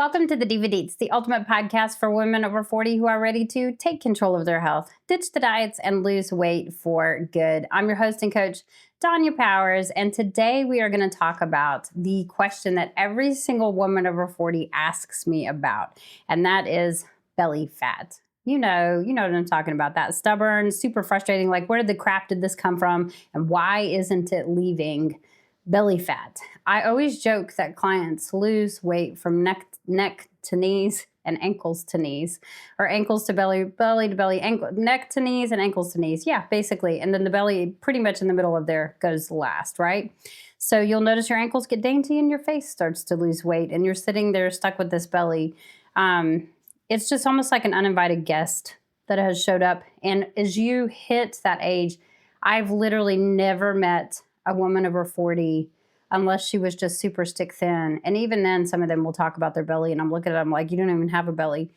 Welcome to the Diva Deets, the ultimate podcast for women over 40 who are ready to take control of their health, ditch the diets, and lose weight for good. I'm your host and coach, Danya Powers, and today we are going to talk about the question that every single woman over 40 asks me about, and that is belly fat. You know what I'm talking about, that stubborn, super frustrating, like where the crap did this come from, and why isn't it leaving? Belly fat. I always joke that clients lose weight from neck to knees and ankles to knees, or ankles to belly, belly to belly, neck to knees and ankles to knees. Yeah, basically. And then the belly pretty much in the middle of there goes last, right? So you'll notice your ankles get dainty and your face starts to lose weight and you're sitting there stuck with this belly. It's just almost like an uninvited guest that has showed up. And as you hit that age, I've literally never met a woman over 40 unless she was just super stick thin. And even then, some of them will talk about their belly and I'm looking at them like, you don't even have a belly.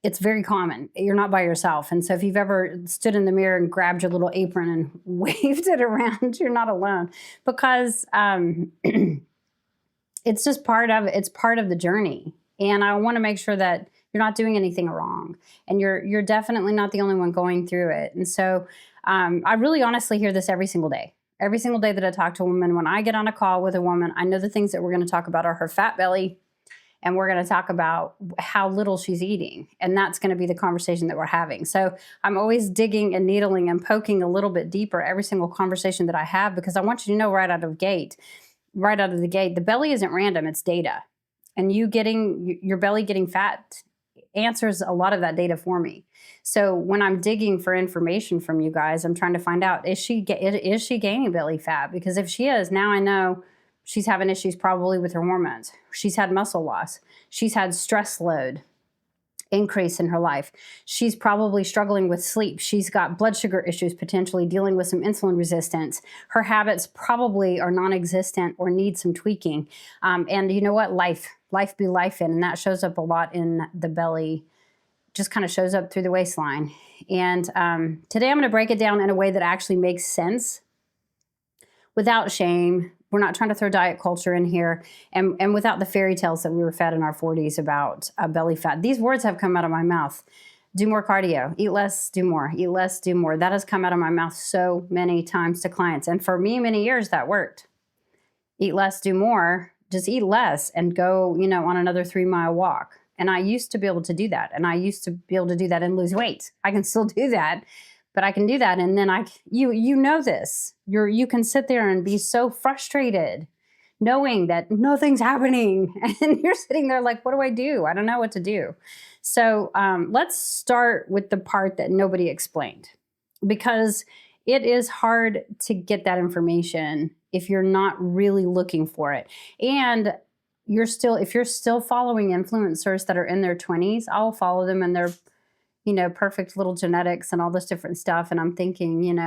It's very common. You're not by yourself. And so if you've ever stood in the mirror and grabbed your little apron and waved it around, you're not alone, because it's just part of the journey. And I want to make sure that you're not doing anything wrong. And you're definitely not the only one going through it. And so I really honestly hear this every single day. Every single day that I talk to a woman, when I get on a call with a woman, I know the things that we're going to talk about are her fat belly, and we're going to talk about how little she's eating. And that's going to be the conversation that we're having. So I'm always digging and needling and poking a little bit deeper every single conversation that I have, because I want you to know right out of the gate, the belly isn't random, it's data. And your belly getting fat answers a lot of that data for me. So when I'm digging for information from you guys, I'm trying to find out, is she gaining belly fat? Because if she is, now I know she's having issues probably with her hormones. She's had muscle loss. She's had stress load increase in her life. She's probably struggling with sleep. She's got blood sugar issues, potentially dealing with some insulin resistance. Her habits probably are non-existent or need some tweaking. And you know what? Life be life in, and that shows up a lot in the belly, just kind of shows up through the waistline. And today I'm going to break it down in a way that actually makes sense without shame. We're not trying to throw diet culture in here, and without the fairy tales that we were fed in our 40s about belly fat. These words have come out of my mouth. Do more cardio, eat less, do more, eat less, do more. That has come out of my mouth so many times to clients. And for me, many years that worked. Eat less, do more. Just eat less and go, on another 3-mile walk. And I used to be able to do that. And I used to be able to do that and lose weight. I can still do that, but I can do that. And then you know this, you can sit there and be so frustrated knowing that nothing's happening. And you're sitting there like, what do I do? I don't know what to do. So let's start with the part that nobody explained, because it is hard to get that information if you're not really looking for it. And if you're still following influencers that are in their 20s, I'll follow them and they're, perfect little genetics and all this different stuff. And I'm thinking,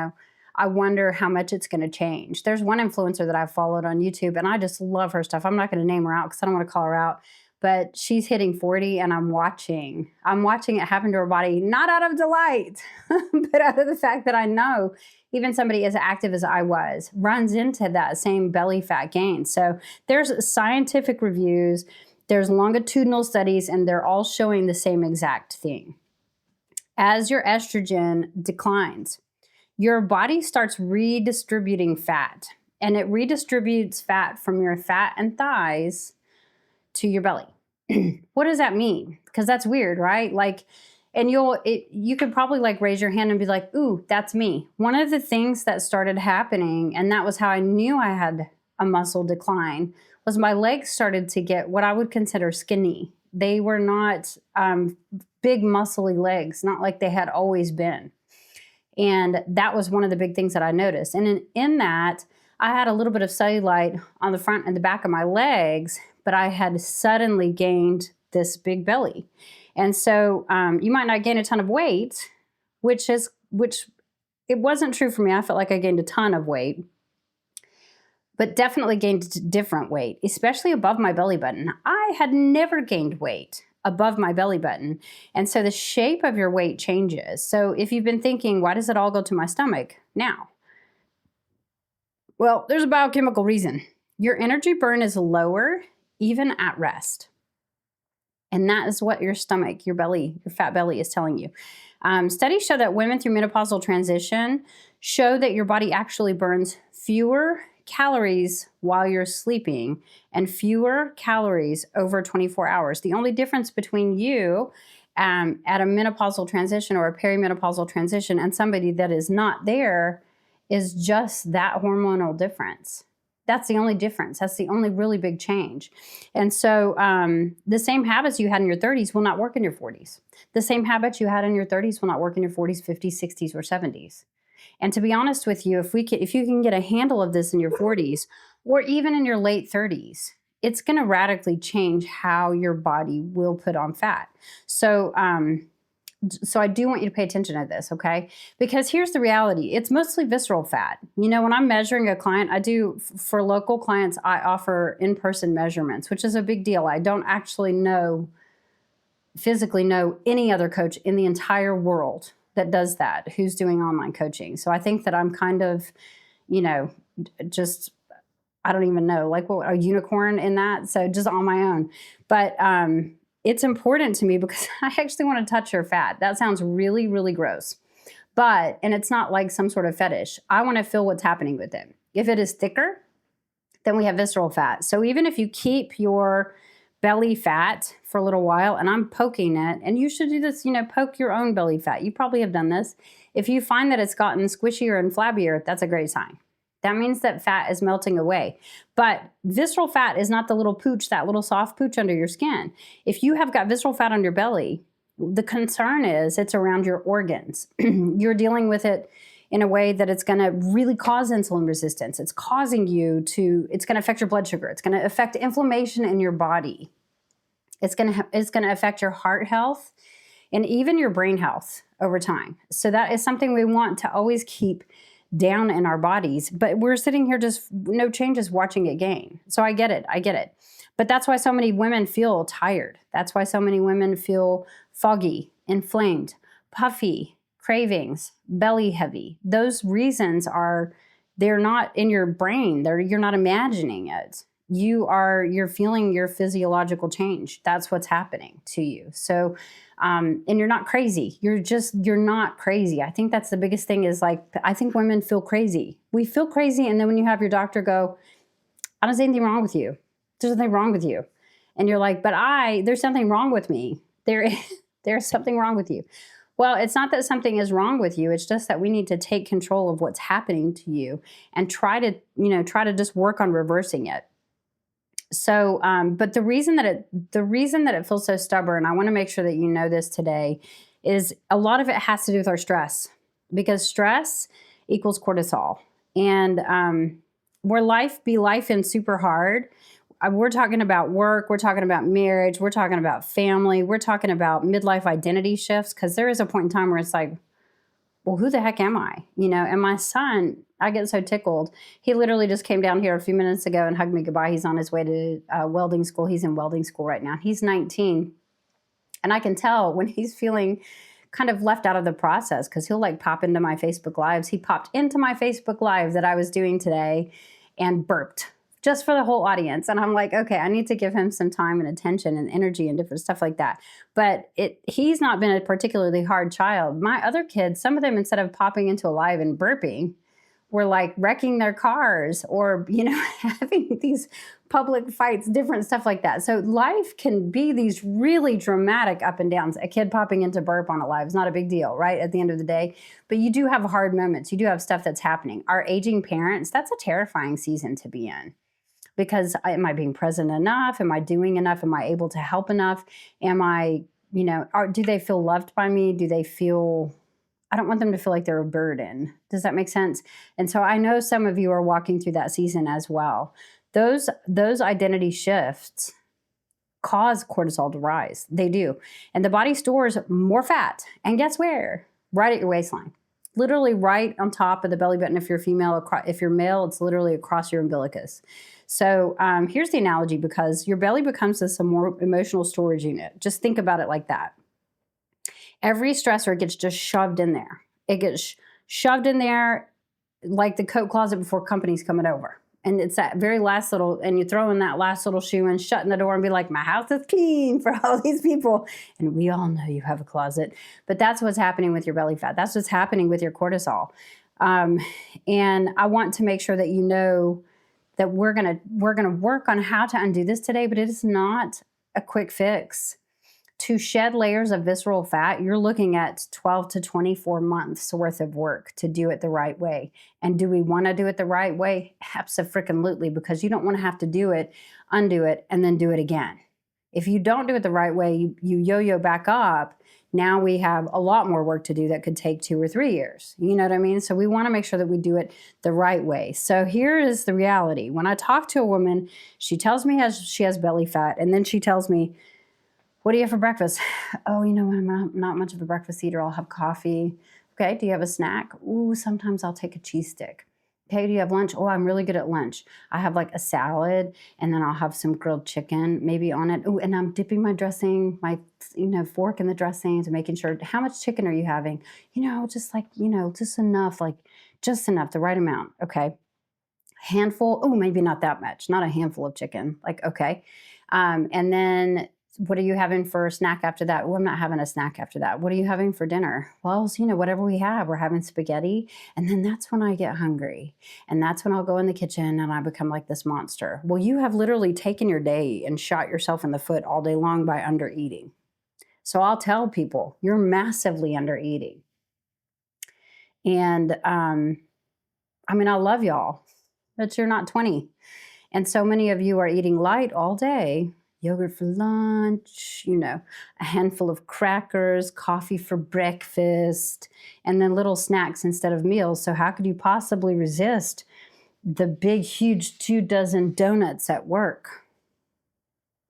I wonder how much it's going to change. There's one influencer that I've followed on YouTube and I just love her stuff. I'm not going to name her out because I don't want to call her out, but she's hitting 40 and I'm watching it happen to her body, not out of delight, but out of the fact that I know even somebody as active as I was runs into that same belly fat gain. So there's scientific reviews, there's longitudinal studies, and they're all showing the same exact thing. As your estrogen declines, your body starts redistributing fat, and it redistributes fat from your fat and thighs to your belly. What does that mean? Because that's weird, right? And you could probably raise your hand and be like, ooh, that's me. One of the things that started happening, and that was how I knew I had a muscle decline, was my legs started to get what I would consider skinny. They were not big muscly legs, not like they had always been. And that was one of the big things that I noticed. And in that, I had a little bit of cellulite on the front and the back of my legs, but I had suddenly gained this big belly. And so you might not gain a ton of weight, which it wasn't true for me. I felt like I gained a ton of weight, but definitely gained different weight, especially above my belly button. I had never gained weight above my belly button. And so the shape of your weight changes. So if you've been thinking, why does it all go to my stomach now? Well, there's a biochemical reason. Your energy burn is lower even at rest. And that is what your stomach, your belly, your fat belly is telling you. Studies show that women through menopausal transition show that your body actually burns fewer calories while you're sleeping and fewer calories over 24 hours. The only difference between you at a menopausal transition or a perimenopausal transition and somebody that is not there is just that hormonal difference. That's the only difference. That's the only really big change. And so the same habits you had in your 30s will not work in your 40s. The same habits you had in your 30s will not work in your 40s, 50s, 60s, or 70s. And to be honest with you, if you can get a handle of this in your 40s or even in your late 30s, it's going to radically change how your body will put on fat. So I do want you to pay attention to this, okay? Because here's the reality. It's mostly visceral fat. You know, when I'm measuring a client, for local clients, I offer in-person measurements, which is a big deal. I don't actually physically know any other coach in the entire world that does that, who's doing online coaching. So I think that I'm kind of, just, I don't even know, like a unicorn in that. So just on my own. But it's important to me because I actually want to touch your fat. That sounds really, really gross. And it's not like some sort of fetish. I want to feel what's happening with it. If it is thicker, then we have visceral fat. So even if you keep your belly fat for a little while, and I'm poking it, and you should do this, poke your own belly fat. You probably have done this. If you find that it's gotten squishier and flabbier, that's a great sign. That means that fat is melting away. But visceral fat is not the little pooch, that little soft pooch under your skin. If you have got visceral fat on your belly, the concern is it's around your organs. You're dealing with it in a way that it's going to really cause insulin resistance. It's going to affect your blood sugar. It's going to affect inflammation in your body. It's going to affect your heart health and even your brain health over time. So that is something we want to always keep down in our bodies, but we're sitting here just no changes watching it gain. So I get it. But that's why so many women feel tired. That's why so many women feel foggy, inflamed, puffy, cravings, belly heavy. Those reasons they're not in your brain. You're not imagining it. You're feeling your physiological change. That's what's happening to you. So, and you're not crazy. You're not crazy. I think that's the biggest thing is I think women feel crazy. We feel crazy. And then when you have your doctor go, I don't see anything wrong with you. There's nothing wrong with you. And you're like, but there's something wrong with me. There's something wrong with you. Well, it's not that something is wrong with you. It's just that we need to take control of what's happening to you and try to just work on reversing it. So, but the reason that it feels so stubborn, I want to make sure that you know this today, is a lot of it has to do with our stress, because stress equals cortisol. And where life be life and super hard, we're talking about work, we're talking about marriage, we're talking about family, we're talking about midlife identity shifts, because there is a point in time where it's like, well, who the heck am I? And my son, I get so tickled. He literally just came down here a few minutes ago and hugged me goodbye. He's on his way to welding school. He's in welding school right now. He's 19. And I can tell when he's feeling kind of left out of the process, because he'll pop into my Facebook Lives. He popped into my Facebook Live that I was doing today and burped just for the whole audience. And I'm like, okay, I need to give him some time and attention and energy and different stuff like that. But he's not been a particularly hard child. My other kids, some of them, instead of popping into a live and burping, were wrecking their cars or, having these public fights, different stuff like that. So life can be these really dramatic up and downs. A kid popping into burp on a live is not a big deal, right? At the end of the day, but you do have hard moments. You do have stuff that's happening. Our aging parents, that's a terrifying season to be in. Because am I being present enough? Am I doing enough? Am I able to help enough? Am I, do they feel loved by me? I don't want them to feel like they're a burden. Does that make sense? And so I know some of you are walking through that season as well. Those identity shifts cause cortisol to rise. They do. And the body stores more fat. And guess where? Right at your waistline. Literally right on top of the belly button if you're female. If you're male, it's literally across your umbilicus. So here's the analogy, because your belly becomes this more emotional storage unit. Just think about it like that. Every stressor gets just shoved in there. It gets shoved in there like the coat closet before company's coming over. And it's that very last little, and you throw in that last little shoe and shutting the door and be like, my house is clean for all these people. And we all know you have a closet, but that's what's happening with your belly fat. That's what's happening with your cortisol. And I want to make sure that you know that we're gonna work on how to undo this today, but it is not a quick fix. To shed layers of visceral fat, you're looking at 12 to 24 months worth of work to do it the right way. And do we want to do it the right way? Abso-freaking-lutely, because you don't want to have to do it, undo it, and then do it again. If you don't do it the right way, you yo-yo back up. Now we have a lot more work to do that could take 2 or 3 years. You know what I mean? So we want to make sure that we do it the right way. So here is the reality. When I talk to a woman, she tells me she has belly fat, and then she tells me, what do you have for breakfast? Oh, you know, I'm not much of a breakfast eater. I'll have coffee. Okay, do you have a snack? Ooh, sometimes I'll take a cheese stick. Okay, do you have lunch? Oh, I'm really good at lunch. I have like a salad, and then I'll have some grilled chicken maybe on it. Ooh, and I'm dipping my dressing, my fork in the dressing to making sure. How much chicken are you having? Just like, just enough, the right amount. Okay. Handful. Oh, maybe not that much. Not a handful of chicken. Like, okay. And then what are you having for a snack after that? Oh, I'm not having a snack after that. What are you having for dinner? Well, whatever we have, we're having spaghetti. And then that's when I get hungry. And that's when I'll go in the kitchen and I become like this monster. Well, you have literally taken your day and shot yourself in the foot all day long by under eating. So I'll tell people, you're massively under eating. And I love y'all, but you're not 20. And so many of you are eating light all day. Yogurt for lunch, a handful of crackers, coffee for breakfast, and then little snacks instead of meals. So how could you possibly resist the big, huge 24 donuts at work?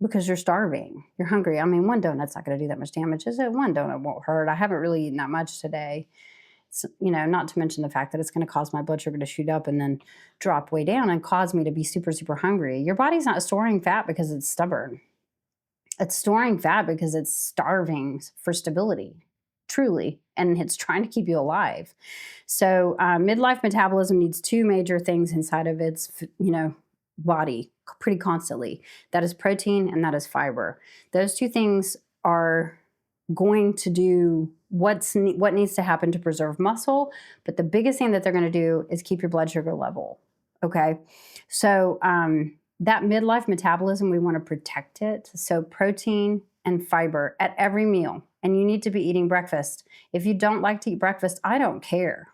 Because you're starving. You're hungry. One donut's not going to do that much damage, is it? One donut won't hurt. I haven't really eaten that much today. It's, not to mention the fact that it's going to cause my blood sugar to shoot up and then drop way down and cause me to be super, super hungry. Your body's not storing fat because it's stubborn. It's storing fat because it's starving for stability, truly, and it's trying to keep you alive. So midlife metabolism needs 2 major things inside of its, body pretty constantly. That is protein and that is fiber. Those 2 things are going to do what needs to happen to preserve muscle, but the biggest thing that they're going to do is keep your blood sugar level. Okay, so that midlife metabolism, we want to protect it. So protein and fiber at every meal, and you need to be eating breakfast. If you don't like to eat breakfast, I don't care.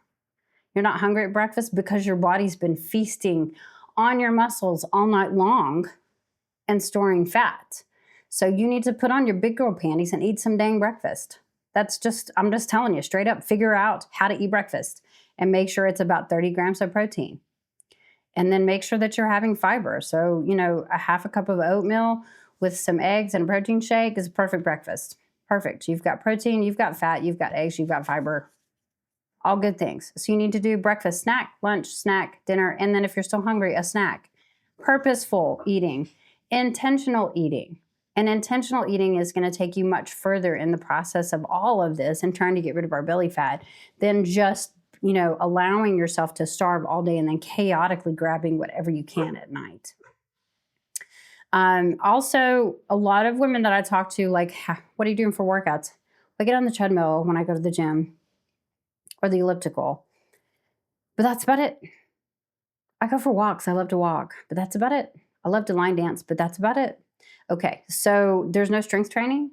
You're not hungry at breakfast because your body's been feasting on your muscles all night long and storing fat. So you need to put on your big girl panties and eat some dang breakfast. I'm just telling you straight up, figure out how to eat breakfast and make sure it's about 30 grams of protein. And then make sure that you're having fiber. So, a half a cup of oatmeal with some eggs and a protein shake is a perfect breakfast. Perfect. You've got protein, you've got fat, you've got eggs, you've got fiber. All good things. So you need to do breakfast, snack, lunch, snack, dinner, and then if you're still hungry, a snack. Purposeful eating, intentional eating. And intentional eating is going to take you much further in the process of all of this and trying to get rid of our belly fat than just, allowing yourself to starve all day and then chaotically grabbing whatever you can at night. Also, a lot of women that I talk to, like, what are you doing for workouts? I get on the treadmill when I go to the gym or the elliptical, but that's about it. I go for walks. I love to walk, but that's about it. I love to line dance, but that's about it. Okay, so there's no strength training?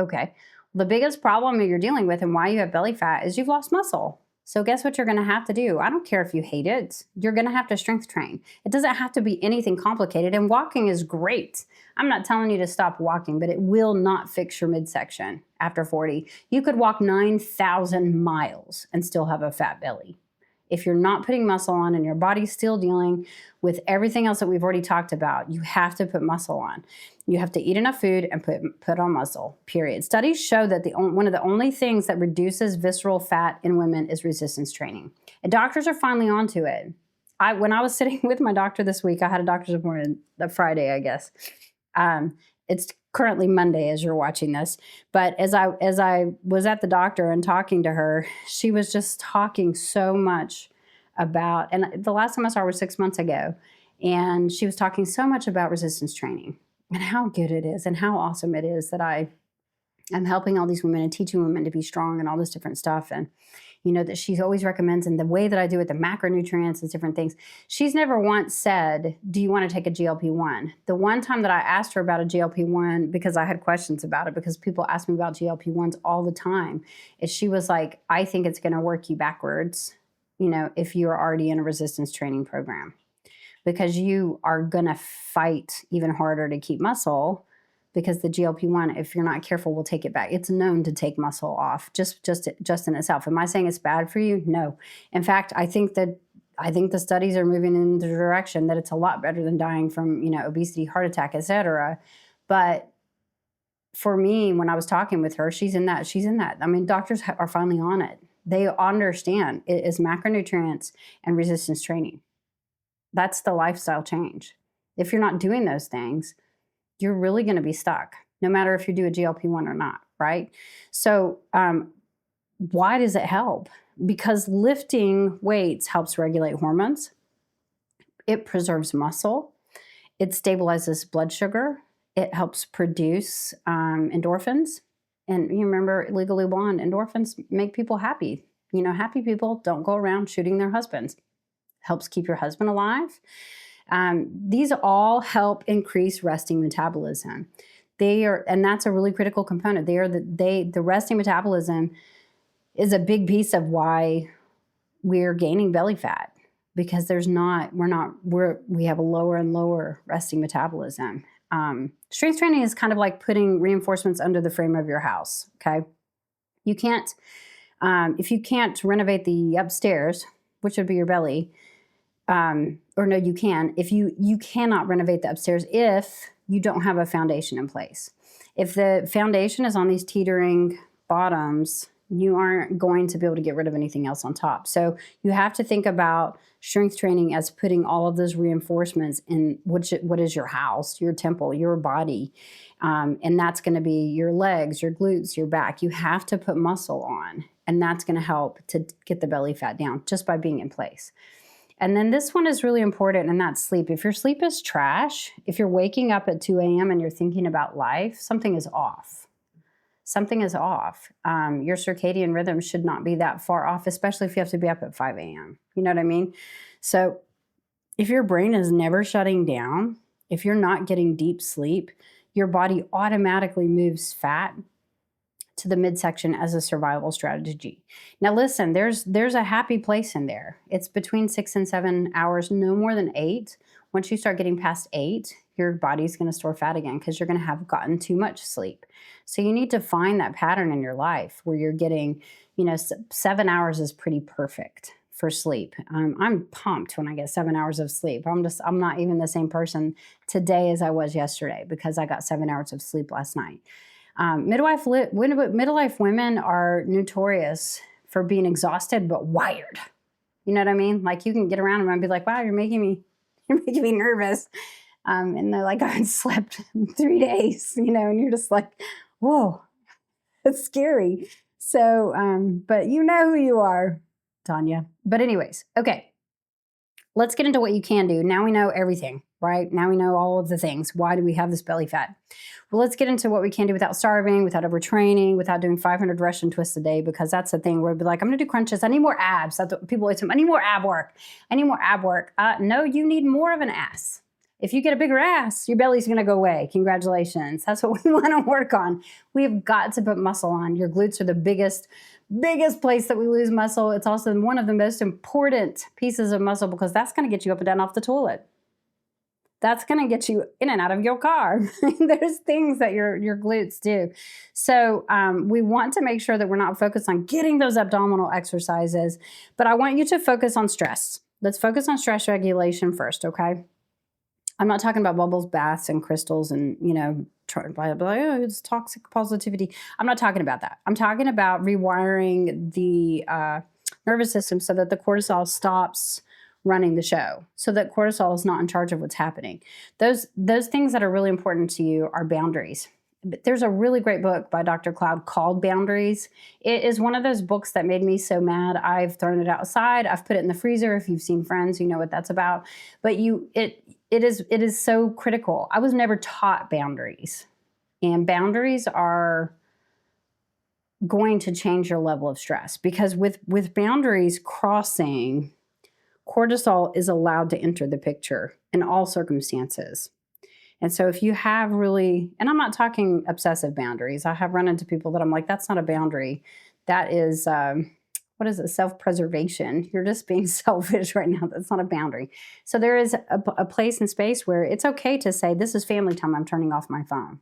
Okay. The biggest problem that you're dealing with and why you have belly fat is you've lost muscle. So guess what you're going to have to do? I don't care if you hate it. You're going to have to strength train. It doesn't have to be anything complicated, and walking is great. I'm not telling you to stop walking, but it will not fix your midsection after 40. You could walk 9,000 miles and still have a fat belly. If you're not putting muscle on and your body's still dealing with everything else that we've already talked about, you have to put muscle on. You have to eat enough food and put on muscle, period. Studies show that one of the only things that reduces visceral fat in women is resistance training. And doctors are finally onto it. When I was sitting with my doctor this week, I had a doctor's appointment Friday, I guess. It's currently Monday as you're watching this. But as I was at the doctor and talking to her, she was just talking so much about, and the last time I saw her was 6 months ago. And she was talking so much about resistance training and how good it is and how awesome it is that I'm helping all these women and teaching women to be strong and all this different stuff. And, that she always recommends, and the way that I do it, the macronutrients and different things. She's never once said, do you want to take a GLP-1? The one time that I asked her about a GLP-1, because I had questions about it, because people ask me about GLP-1s all the time, is she was like, I think it's going to work you backwards, if you're already in a resistance training program, because you are going to fight even harder to keep muscle, because the GLP-1, if you're not careful, will take it back. It's known to take muscle off just in itself. Am I saying it's bad for you? No. In fact, I think the studies are moving in the direction that it's a lot better than dying from, obesity, heart attack, et cetera. But for me, when I was talking with her, she's in that. I mean, doctors are finally on it. They understand it is macronutrients and resistance training. That's the lifestyle change. If you're not doing those things, you're really going to be stuck, no matter if you do a GLP-1 or not, right? So why does it help? Because lifting weights helps regulate hormones. It preserves muscle. It stabilizes blood sugar. It helps produce endorphins. And you remember Legally Blonde, endorphins make people happy. Happy people don't go around shooting their husbands. Helps keep your husband alive. These all help increase resting metabolism. And that's a really critical component. The resting metabolism is a big piece of why we're gaining belly fat, because we have a lower and lower resting metabolism. Strength training is kind of like putting reinforcements under the frame of your house. Okay. You can't, if you can't renovate the upstairs, which would be your belly, or no, you can. If you cannot renovate the upstairs if you don't have a foundation in place. If the foundation is on these teetering bottoms, you aren't going to be able to get rid of anything else on top. So you have to think about strength training as putting all of those reinforcements in what is your house, your temple, your body. And that's going to be your legs, your glutes, your back. You have to put muscle on, and that's going to help to get the belly fat down just by being in place. And then this one is really important, and that's sleep. If your sleep is trash, if you're waking up at 2 a.m. and you're thinking about life, something is off. Something is off. Your circadian rhythm should not be that far off, especially if you have to be up at 5 a.m. You know what I mean? So if your brain is never shutting down, if you're not getting deep sleep, your body automatically moves fat to the midsection as a survival strategy. Now listen, there's a happy place in there. It's between 6 and 7 hours, no more than 8. Once you start getting past 8, your body's going to store fat again because you're going to have gotten too much sleep. So you need to find that pattern in your life where you're getting, 7 hours is pretty perfect for sleep. I'm pumped when I get 7 hours of sleep. I'm not even the same person today as I was yesterday because I got 7 hours of sleep last night. Midlife women are notorious for being exhausted but wired. You know what I mean? Like you can get around them and be like, "Wow, you're making me nervous," and they're like, "I haven't slept 3 days," and you're just like, "Whoa, that's scary." So, but you know who you are, Danya. But anyways, okay. Let's get into what you can do. Now we know everything, right? Now we know all of the things. Why do we have this belly fat? Well, let's get into what we can do without starving, without overtraining, without doing 500 Russian twists a day, because that's the thing where we'd be like, I'm going to do crunches. I need more abs. That's what people always say. I need more ab work. I need more ab work. No, you need more of an ass. If you get a bigger ass, your belly's going to go away. Congratulations. That's what we want to work on. We've got to put muscle on. Your glutes are the biggest place that we lose muscle. It's also one of the most important pieces of muscle because that's going to get you up and down off the toilet. That's going to get you in and out of your car. There's things that your glutes do. So we want to make sure that we're not focused on getting those abdominal exercises, but I want you to focus on stress. Let's focus on stress regulation first, okay? I'm not talking about bubbles, baths, and crystals and, it's toxic positivity. I'm not talking about that. I'm talking about rewiring the nervous system so that the cortisol stops running the show, so that cortisol is not in charge of what's happening. Those things that are really important to you are boundaries. there's a really great book by Dr. Cloud called Boundaries. It is one of those books that made me so mad. I've thrown it outside. I've put it in the freezer. If you've seen Friends, you know what that's about. But it is so critical. I was never taught boundaries, and boundaries are going to change your level of stress, because with boundaries crossing, cortisol is allowed to enter the picture in all circumstances. And so if you have really, and I'm not talking obsessive boundaries. I have run into people that I'm like, that's not a boundary. That is, what is it? Self-preservation. You're just being selfish right now. That's not a boundary. So there is a place and space where it's okay to say, this is family time. I'm turning off my phone.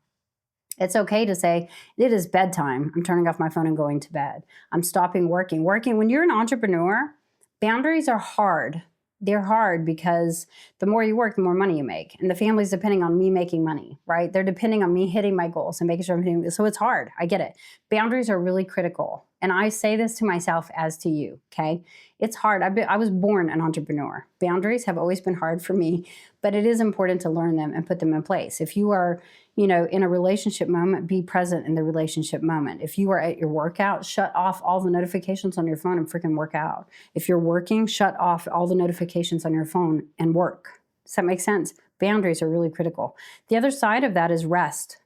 It's okay to say, it is bedtime. I'm turning off my phone and going to bed. I'm stopping working. When you're an entrepreneur, boundaries are hard. They're hard because the more you work, the more money you make. And the family's depending on me making money, right? They're depending on me hitting my goals and making sure I'm hitting this. So it's hard. I get it. Boundaries are really critical. And I say this to myself as to you, okay? It's hard. I was born an entrepreneur. Boundaries have always been hard for me, but it is important to learn them and put them in place. If you are, in a relationship moment, be present in the relationship moment. If you are at your workout, shut off all the notifications on your phone and freaking work out. If you're working, shut off all the notifications on your phone and work. Does that make sense? Boundaries are really critical. The other side of that is rest.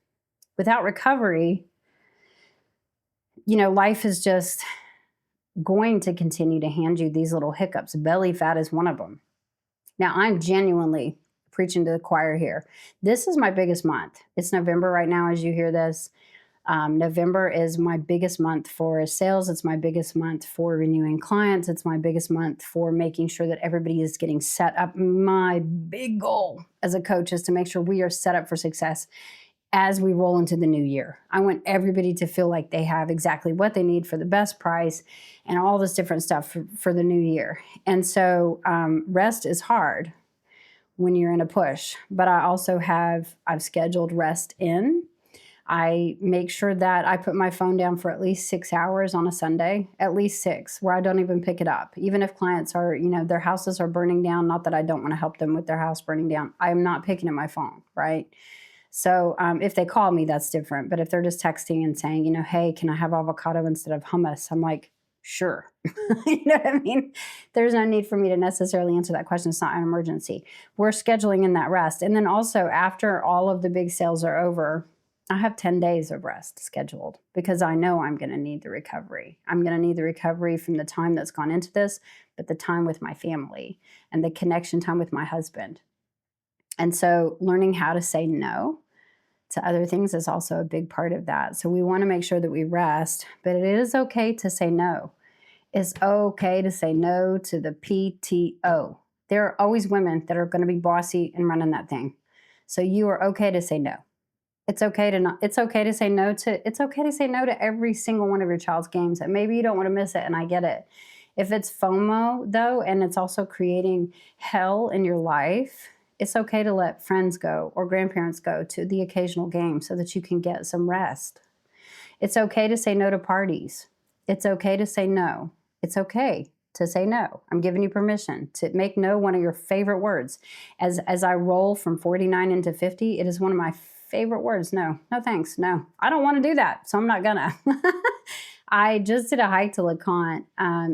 Without recovery, life is just going to continue to hand you these little hiccups. Belly fat is one of them. Now, I'm genuinely preaching to the choir here. This is my biggest month. It's November right now as you hear this. November is my biggest month for sales. It's my biggest month for renewing clients. It's my biggest month for making sure that everybody is getting set up. My big goal as a coach is to make sure we are set up for success as we roll into the new year. I want everybody to feel like they have exactly what they need for the best price and all this different stuff for the new year. And so rest is hard when you're in a push, but I've scheduled rest in. I make sure that I put my phone down for at least 6 hours on a Sunday, at least 6, where I don't even pick it up. Even if clients are, their houses are burning down, not that I don't want to help them with their house burning down. I am not picking up my phone, right? So if they call me, that's different. But if they're just texting and saying, hey, can I have avocado instead of hummus? I'm like, sure. You know what I mean? There's no need for me to necessarily answer that question. It's not an emergency. We're scheduling in that rest. And then also after all of the big sales are over, I have 10 days of rest scheduled because I know I'm going to need the recovery. I'm going to need the recovery from the time that's gone into this, but the time with my family and the connection time with my husband. And so learning how to say no to other things is also a big part of that. So we want to make sure that we rest, but it is okay to say no. It's okay to say no to the PTO. There are always women that are going to be bossy and running that thing. So you are okay to say no. It's okay to say no to every single one of your child's games. And maybe you don't want to miss it, and I get it. If it's FOMO though, and it's also creating hell in your life, it's okay to let friends go or grandparents go to the occasional game so that you can get some rest. It's okay to say no to parties. It's okay to say no. It's okay to say no. I'm giving you permission to make no one of your favorite words. As I roll from 49 into 50, it is one of my favorite words. No thanks. No, I don't want to do that. So I'm not gonna. I just did a hike to LeConte.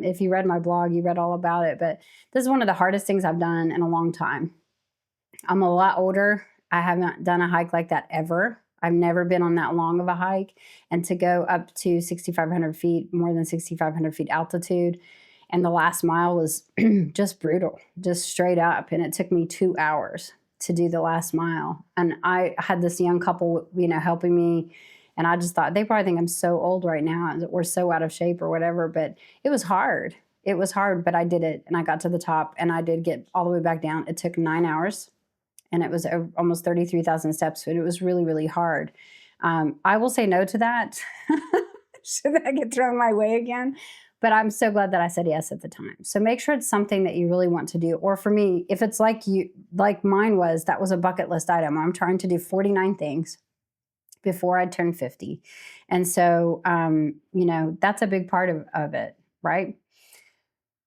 If you read my blog, you read all about it, but this is one of the hardest things I've done in a long time. I'm a lot older. I haven't done a hike like that ever. I've never been on that long of a hike. And to go up to 6,500 feet, more than 6,500 feet altitude, and the last mile was just brutal, just straight up. And it took me 2 hours to do the last mile. And I had this young couple, helping me. And I just thought, they probably think I'm so old right now and we're so out of shape or whatever. But it was hard. It was hard, but I did it. And I got to the top and I did get all the way back down. It took 9 hours. And it was almost 33,000 steps, but it was really, really hard. I will say no to that. Should that get thrown my way again? But I'm so glad that I said yes at the time. So make sure it's something that you really want to do. Or for me, if it's like mine was, that was a bucket list item. I'm trying to do 49 things before I turn 50. And so, that's a big part of it, right?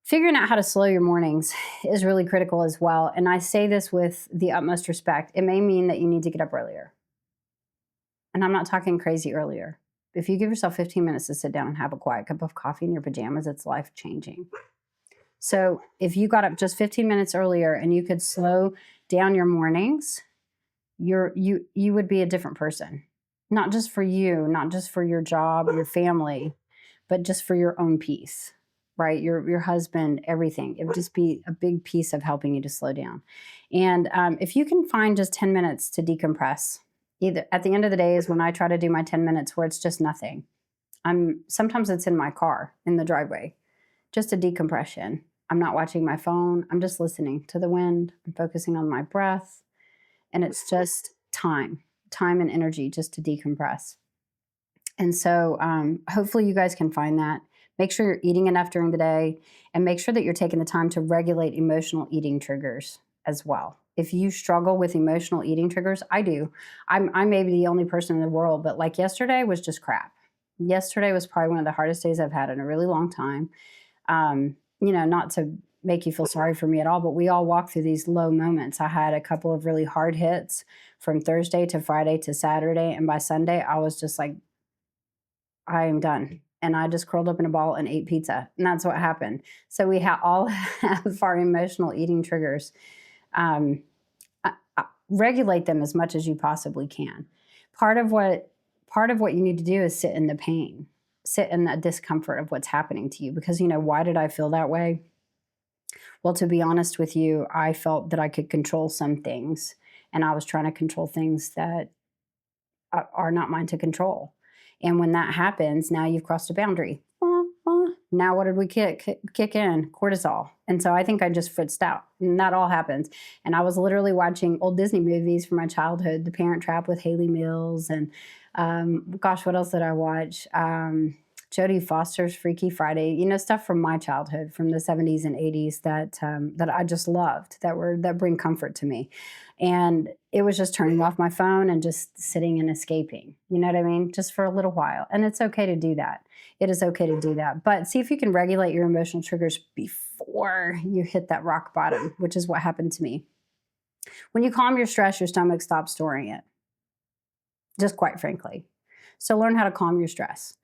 Figuring out how to slow your mornings is really critical as well. And I say this with the utmost respect. It may mean that you need to get up earlier. And I'm not talking crazy earlier. If you give yourself 15 minutes to sit down and have a quiet cup of coffee in your pajamas, it's life changing. So if you got up just 15 minutes earlier and you could slow down your mornings, you would be a different person. Not just for you, not just for your job, your family, but just for your own peace, right? Your husband, everything. It would just be a big piece of helping you to slow down. And if you can find just 10 minutes to decompress, either at the end of the day is when I try to do my 10 minutes where it's just nothing. Sometimes it's in my car in the driveway, just a decompression. I'm not watching my phone. I'm just listening to the wind. I'm focusing on my breath. And it's just time and energy just to decompress. And so hopefully you guys can find that. Make sure you're eating enough during the day, and make sure that you're taking the time to regulate emotional eating triggers as well. If you struggle with emotional eating triggers, I do. I may be the only person in the world, but like yesterday was just crap. Yesterday was probably one of the hardest days I've had in a really long time. Not to make you feel sorry for me at all, but we all walk through these low moments. I had a couple of really hard hits from Thursday to Friday to Saturday. And by Sunday, I was just like, I am done. And I just curled up in a ball and ate pizza. And that's what happened. So we all have our emotional eating triggers. Regulate them as much as you possibly can. Part of what you need to do is sit in the pain, sit in the discomfort of what's happening to you. Because, why did I feel that way? Well, to be honest with you, I felt that I could control some things, and I was trying to control things that are not mine to control. And when that happens, now you've crossed a boundary. Now what did we kick in? Cortisol. And so I think I just fritzed out, and that all happens. And I was literally watching old Disney movies from my childhood, The Parent Trap with Haley Mills, and what else did I watch? Jodie Foster's Freaky Friday, stuff from my childhood, from the 70s and 80s that I just loved, that bring comfort to me. And it was just turning off my phone and just sitting and escaping. You know what I mean? Just for a little while. And it's okay to do that. It is okay to do that. But see if you can regulate your emotional triggers before you hit that rock bottom, which is what happened to me. When you calm your stress, your stomach stops storing it. Just quite frankly. So learn how to calm your stress.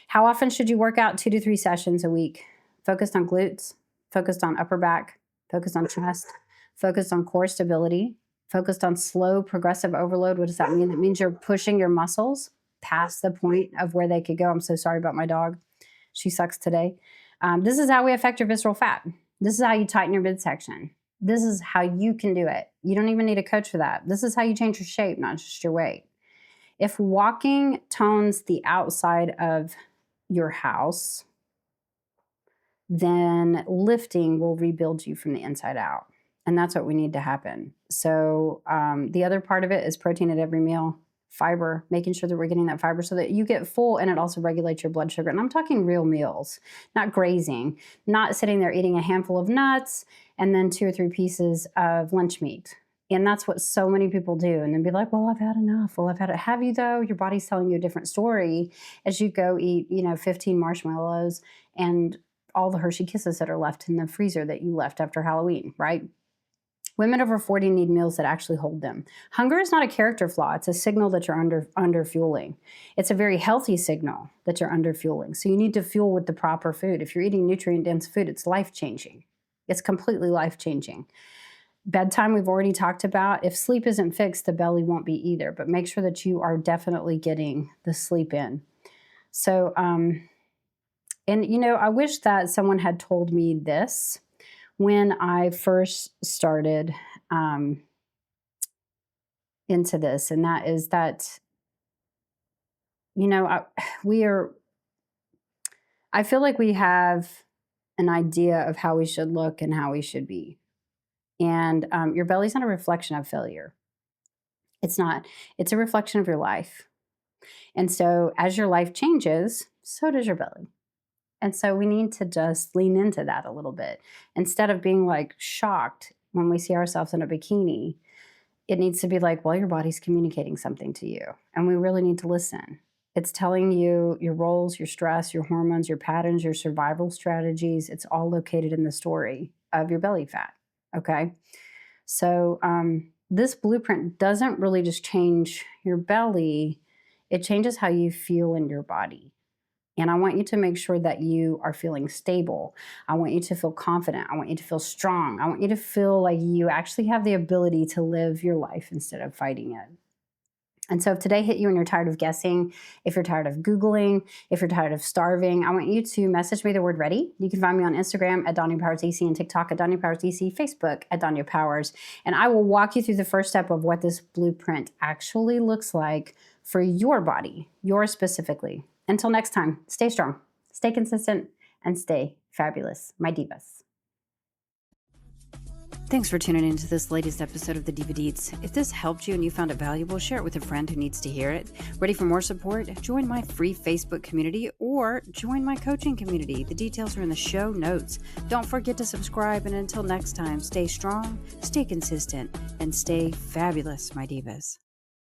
How often should you work out? 2 to 3 sessions a week, focused on glutes, focused on upper back, focused on chest, focused on core stability, focused on slow progressive overload. What does that mean? It means you're pushing your muscles past the point of where they could go. I'm so sorry about my dog. She sucks today. This is how we affect your visceral fat. This is how you tighten your midsection. This is how you can do it. You don't even need a coach for that. This is how you change your shape, not just your weight. If walking tones the outside of your house, then lifting will rebuild you from the inside out. And that's what we need to happen. So the other part of it is protein at every meal, fiber, making sure that we're getting that fiber so that you get full, and it also regulates your blood sugar. And I'm talking real meals, not grazing, not sitting there eating a handful of nuts and then 2 or 3 pieces of lunch meat. And that's what so many people do. And then be like, well, I've had enough. Well, I've had it. Have you though? Your body's telling you a different story as you go eat, 15 marshmallows and all the Hershey Kisses that are left in the freezer that you left after Halloween, right? Women over 40 need meals that actually hold them. Hunger is not a character flaw. It's a signal that you're under fueling. It's a very healthy signal that you're under fueling. So you need to fuel with the proper food. If you're eating nutrient dense food, it's life changing. It's completely life changing. Bedtime, we've already talked about. If sleep isn't fixed, the belly won't be either. But make sure that you are definitely getting the sleep in. So, I wish that someone had told me this when I first started into this, and that is that, I feel like we have an idea of how we should look and how we should be. And your belly's not a reflection of failure. It's not. It's a reflection of your life. And so as your life changes, so does your belly. And so we need to just lean into that a little bit. Instead of being like shocked when we see ourselves in a bikini, it needs to be like, well, your body's communicating something to you. And we really need to listen. It's telling you your roles, your stress, your hormones, your patterns, your survival strategies. It's all located in the story of your belly fat. Okay. So this blueprint doesn't really just change your belly. It changes how you feel in your body. And I want you to make sure that you are feeling stable. I want you to feel confident. I want you to feel strong. I want you to feel like you actually have the ability to live your life instead of fighting it. And so if today hit you and you're tired of guessing, if you're tired of Googling, if you're tired of starving, I want you to message me the word ready. You can find me on Instagram at Danya Powers DC and TikTok at Danya Powers DC, Facebook at Danya Powers. And I will walk you through the first step of what this blueprint actually looks like for your body, yours specifically. Until next time, stay strong, stay consistent, and stay fabulous, my divas. Thanks for tuning into this latest episode of the Diva Deets. If this helped you and you found it valuable, share it with a friend who needs to hear it. Ready for more support? Join my free Facebook community or join my coaching community. The details are in the show notes. Don't forget to subscribe, and until next time, stay strong, stay consistent, and stay fabulous, my divas.